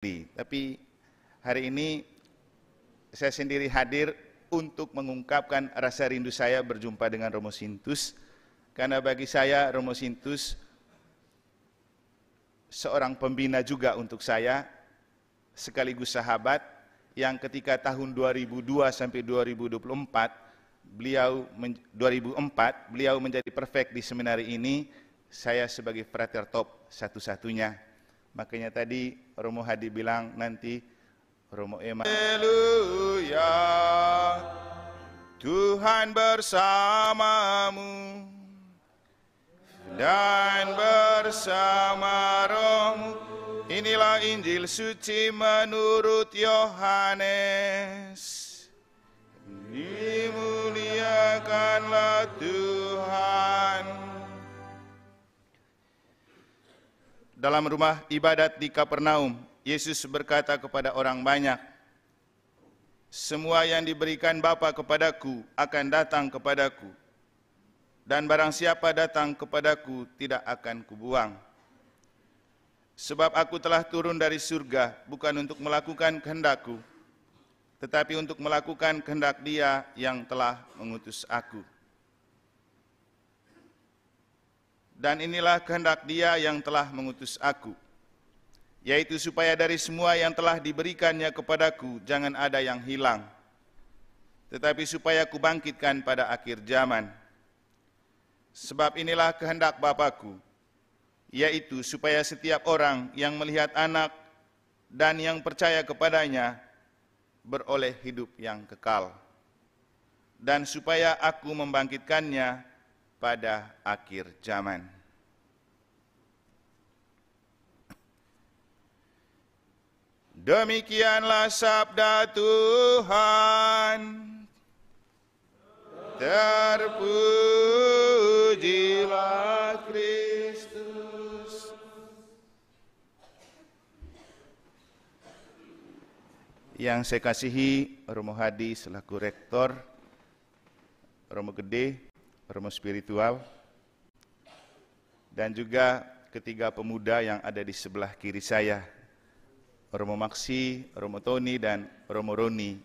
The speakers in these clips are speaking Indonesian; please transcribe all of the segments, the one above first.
Tapi hari ini saya sendiri hadir untuk mengungkapkan rasa rindu saya berjumpa dengan Romo Sintus, karena bagi saya Romo Sintus seorang pembina juga untuk saya, sekaligus sahabat yang ketika tahun 2002 sampai 2024 beliau menjadi prefek di seminari ini, saya sebagai frater top satu-satunya. Makanya tadi Romo Hadi bilang nanti Romo Eman, Haleluya, Tuhan bersamamu dan bersama rohmu. Inilah Injil suci menurut Yohanes. Dimuliakanlah Tuhan. Dalam rumah ibadat di Kapernaum, Yesus berkata kepada orang banyak, "Semua yang diberikan Bapa kepadaku akan datang kepadaku, dan barang siapa datang kepadaku tidak akan kubuang. Sebab aku telah turun dari surga bukan untuk melakukan kehendakku, tetapi untuk melakukan kehendak Dia yang telah mengutus aku. Dan inilah kehendak Dia yang telah mengutus aku, yaitu supaya dari semua yang telah diberikannya kepadaku jangan ada yang hilang, tetapi supaya kubangkitkan pada akhir zaman. Sebab inilah kehendak Bapa-Ku, yaitu supaya setiap orang yang melihat Anak dan yang percaya kepadanya beroleh hidup yang kekal, dan supaya aku membangkitkannya pada akhir zaman." Demikianlah sabda Tuhan. Terpujilah Kristus. Yang saya kasihi Romo Hadi selaku rektor, Romo Gede, Romo Spiritual, dan juga ketiga pemuda yang ada di sebelah kiri saya, Romo Maksi, Romo Tony, dan Romo Roni,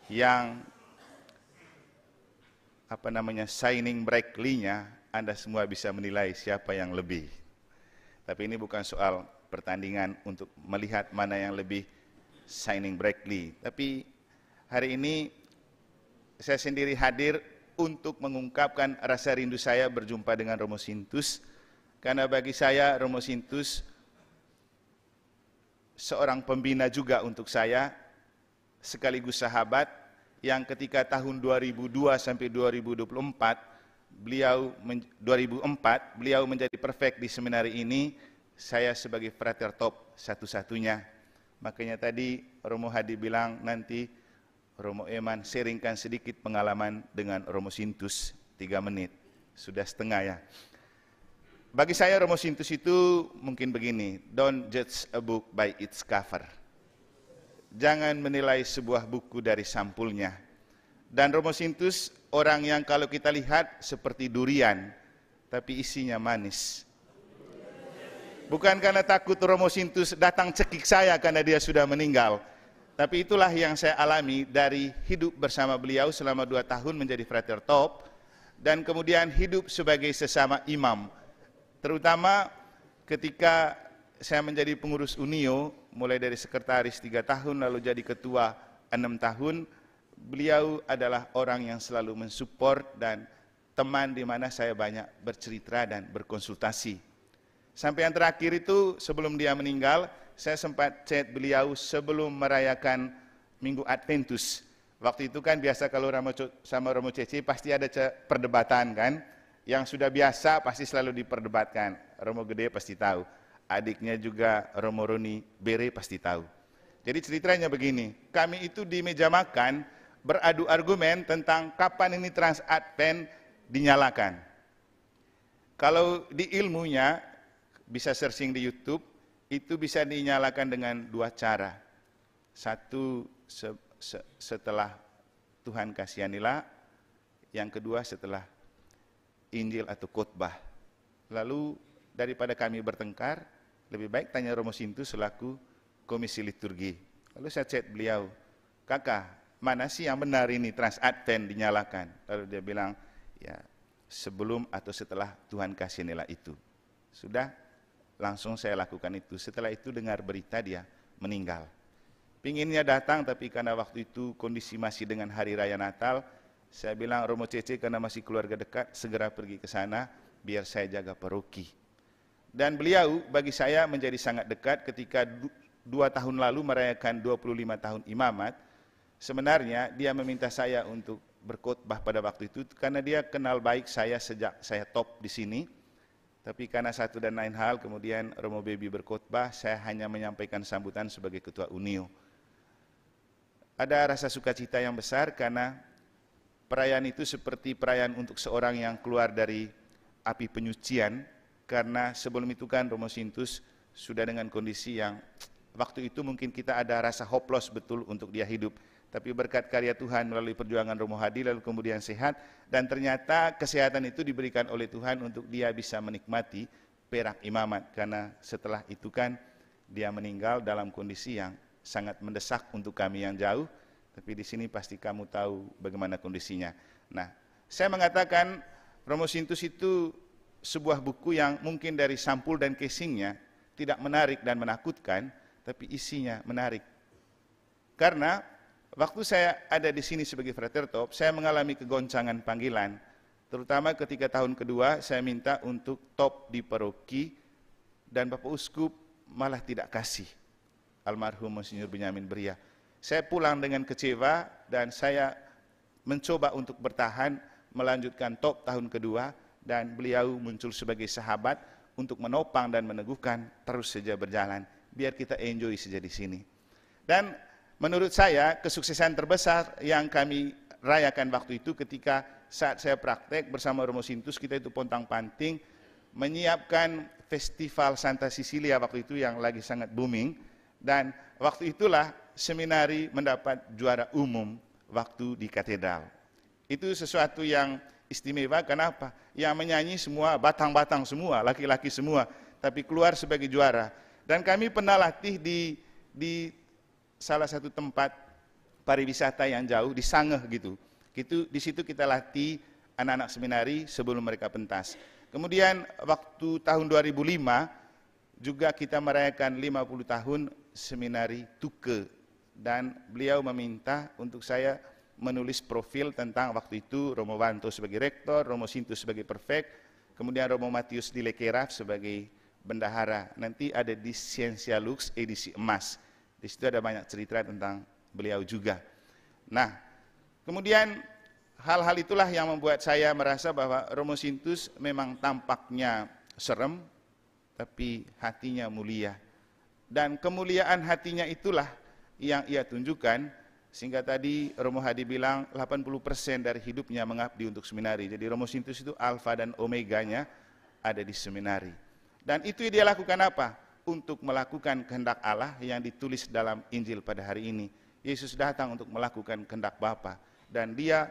yang signing brightly-nya Anda semua bisa menilai siapa yang lebih. Tapi ini bukan soal pertandingan untuk melihat mana yang lebih shining brightly. Tapi hari ini saya sendiri hadir untuk mengungkapkan rasa rindu saya berjumpa dengan Romo Sintus, karena bagi saya Romo Sintus seorang pembina juga untuk saya, sekaligus sahabat yang ketika tahun 2002 sampai 2024 beliau menjadi prefek di seminari ini, saya sebagai frater top satu-satunya. Makanya tadi Romo Hadi bilang nanti Romo Eman sharingkan sedikit pengalaman dengan Romo Sintus 3 menit, sudah setengah ya. Bagi saya Romo Sintus itu mungkin begini, don't judge a book by its cover. Jangan menilai sebuah buku dari sampulnya. Dan Romo Sintus orang yang kalau kita lihat seperti durian, tapi isinya manis. Bukan karena takut Romo Sintus datang cekik saya karena dia sudah meninggal, tapi itulah yang saya alami dari hidup bersama beliau selama 2 tahun menjadi frater top, dan kemudian hidup sebagai sesama imam. Terutama ketika saya menjadi pengurus Unio, mulai dari sekretaris 3 tahun, lalu jadi ketua 6 tahun, beliau adalah orang yang selalu mensupport dan teman di mana saya banyak bercerita dan berkonsultasi. Sampai yang terakhir itu, sebelum dia meninggal, saya sempat chat beliau sebelum merayakan Minggu Adventus. Waktu itu kan biasa kalau sama Romo Cece pasti ada perdebatan kan, yang sudah biasa pasti selalu diperdebatkan. Romo Gede pasti tahu, adiknya juga Romo Roni Bere pasti tahu. Jadi ceritanya begini, kami itu di meja makan beradu argumen tentang kapan ini Trans Advent dinyalakan. Kalau di ilmunya, bisa searching di YouTube, itu bisa dinyalakan dengan 2 cara. Satu setelah Tuhan kasihanilah, yang kedua setelah Injil atau khotbah. Lalu daripada kami bertengkar, lebih baik tanya Romo Sintus selaku komisi liturgi. Lalu saya chat beliau, kakak, mana sih yang benar ini Trans Advent dinyalakan? Lalu dia bilang, ya sebelum atau setelah Tuhan kasih nilai itu. Sudah, langsung saya lakukan itu. Setelah itu dengar berita dia meninggal. Pinginnya datang, tapi karena waktu itu kondisi masih dengan hari raya Natal, saya bilang, Romo Cece karena masih keluarga dekat, segera pergi ke sana, biar saya jaga paroki. Dan beliau bagi saya menjadi sangat dekat ketika 2 tahun lalu merayakan 25 tahun imamat. Sebenarnya dia meminta saya untuk berkhotbah pada waktu itu karena dia kenal baik saya sejak saya top di sini. Tapi karena satu dan lain hal kemudian Romo Baby berkhotbah, saya hanya menyampaikan sambutan sebagai ketua Unio. Ada rasa sukacita yang besar karena perayaan itu seperti perayaan untuk seorang yang keluar dari api penyucian, karena sebelum itu kan Romo Sintus sudah dengan kondisi yang waktu itu mungkin kita ada rasa hopeless betul untuk dia hidup. Tapi berkat karya Tuhan melalui perjuangan Romo Hadi lalu kemudian sehat, dan ternyata kesehatan itu diberikan oleh Tuhan untuk dia bisa menikmati perak imamat, karena setelah itu kan dia meninggal dalam kondisi yang sangat mendesak untuk kami yang jauh, tapi di sini pasti kamu tahu bagaimana kondisinya. Nah, saya mengatakan Romo Sintus itu sebuah buku yang mungkin dari sampul dan casingnya tidak menarik dan menakutkan, tapi isinya menarik. Karena waktu saya ada di sini sebagai Frater Top, saya mengalami kegoncangan panggilan, terutama ketika tahun kedua saya minta untuk top di paroki, dan Bapak Uskup malah tidak kasih, almarhum Monsinyur Benyamin Bria. Saya pulang dengan kecewa dan saya mencoba untuk bertahan, melanjutkan top tahun kedua, dan beliau muncul sebagai sahabat untuk menopang dan meneguhkan terus saja berjalan, biar kita enjoy saja di sini. Dan menurut saya kesuksesan terbesar yang kami rayakan waktu itu ketika saat saya praktek bersama Romo Sintus, kita itu pontang-panting menyiapkan festival Santa Cecilia waktu itu yang lagi sangat booming, dan waktu itulah seminari mendapat juara umum waktu di katedral. Itu sesuatu yang istimewa. Kenapa? Yang menyanyi semua batang-batang semua, laki-laki semua, tapi keluar sebagai juara. Dan kami pernah latih di salah satu tempat pariwisata yang jauh, di Sangeh gitu. Di situ kita latih anak-anak seminari sebelum mereka pentas. Kemudian waktu tahun 2005 juga kita merayakan 50 tahun seminari Tuke, dan beliau meminta untuk saya menulis profil tentang waktu itu Romo Wanto sebagai rektor, Romo Sintus sebagai prefek, kemudian Romo Matius di Lekeraf sebagai bendahara. Nanti ada di Scientia Lux edisi emas. Di situ ada banyak cerita tentang beliau juga. Nah, kemudian hal-hal itulah yang membuat saya merasa bahwa Romo Sintus memang tampaknya serem, tapi hatinya mulia. Dan kemuliaan hatinya itulah yang ia tunjukkan, sehingga tadi Romo Hadi bilang 80% dari hidupnya mengabdi untuk seminari. Jadi Romo Sintus itu alfa dan omeganya ada di seminari. Dan itu dia lakukan apa? Untuk melakukan kehendak Allah yang ditulis dalam Injil pada hari ini. Yesus datang untuk melakukan kehendak Bapa, dan dia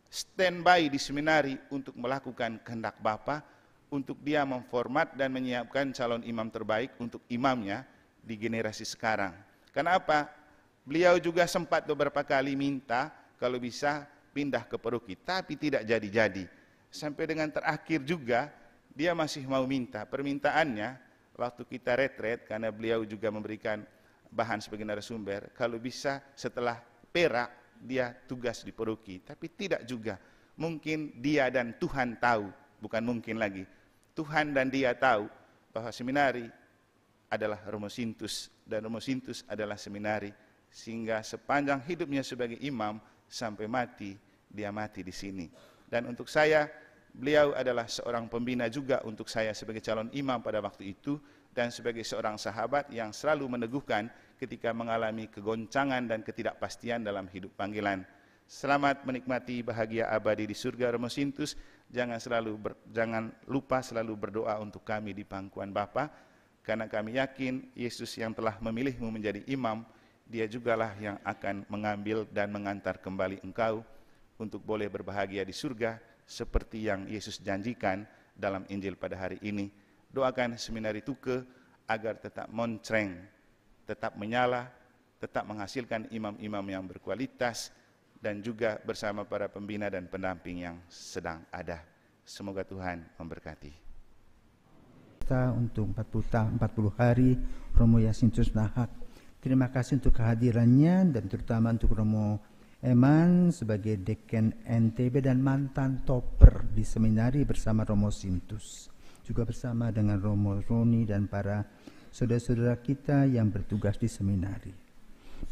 standby di seminari untuk melakukan kehendak Bapa, untuk dia memformat dan menyiapkan calon imam terbaik untuk imamnya di generasi sekarang. Kenapa? Beliau juga sempat beberapa kali minta kalau bisa pindah ke paroki, tapi tidak jadi-jadi. Sampai dengan terakhir juga dia masih mau minta. Permintaannya waktu kita retret, karena beliau juga memberikan bahan sebagai narasumber, kalau bisa setelah perak dia tugas di paroki. Tapi tidak juga. Mungkin dia dan Tuhan tahu, bukan mungkin lagi. Tuhan dan dia tahu bahwa seminari adalah Romo Sintus, dan Romo Sintus adalah seminari. Sehingga sepanjang hidupnya sebagai imam sampai mati, dia mati di sini. Dan untuk saya, beliau adalah seorang pembina juga untuk saya sebagai calon imam pada waktu itu, dan sebagai seorang sahabat yang selalu meneguhkan ketika mengalami kegoncangan dan ketidakpastian dalam hidup panggilan. Selamat menikmati bahagia abadi di surga Romo Sintus. Jangan lupa selalu berdoa untuk kami di pangkuan Bapa, karena kami yakin Yesus yang telah memilihmu menjadi imam, dia jugalah yang akan mengambil dan mengantar kembali engkau untuk boleh berbahagia di surga seperti yang Yesus janjikan dalam Injil pada hari ini. Doakan seminari Tuke agar tetap moncreng, tetap menyala, tetap menghasilkan imam-imam yang berkualitas, dan juga bersama para pembina dan pendamping yang sedang ada. Semoga Tuhan memberkati. Kita untuk 40 hari Romo Yasintus Nahak. Terima kasih untuk kehadirannya dan terutama untuk Romo Eman sebagai Deken NTB dan mantan topper di seminari bersama Romo Sintus. Juga bersama dengan Romo Roni dan para saudara-saudara kita yang bertugas di seminari.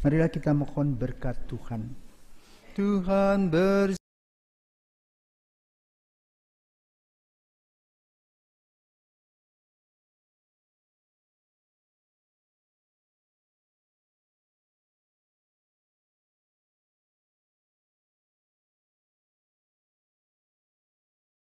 Marilah kita mohon berkat Tuhan. Tuhan bersama